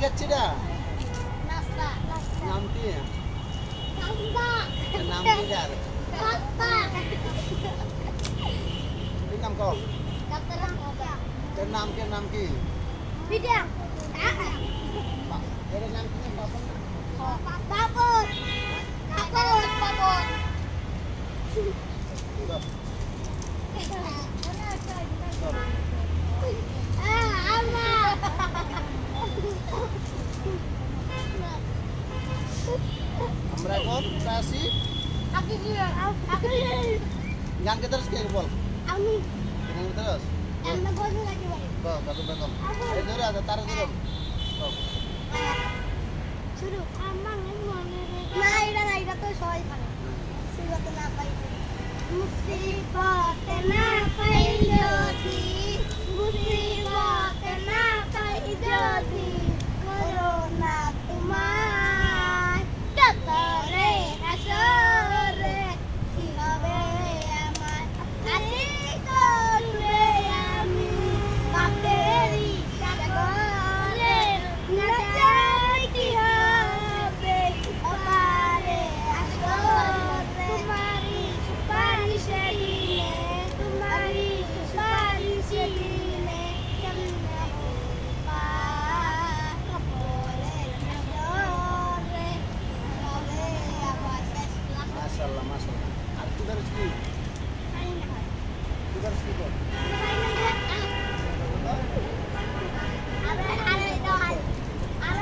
গাচ্ছে এটা নাম কি নাম কি যার নাম কও এর নাম কি বিদ্যা এর নাম কি বাবন বাবন আমরা এখন আসি গান কে terus কে বল আমি গান terus আমরা বলতে লাগি ভাই বাবু এই ধরে আছে তার ধরে শুরু আমার মনে না এটা তো সবাই পারে সুরত না পাই মুসিবত না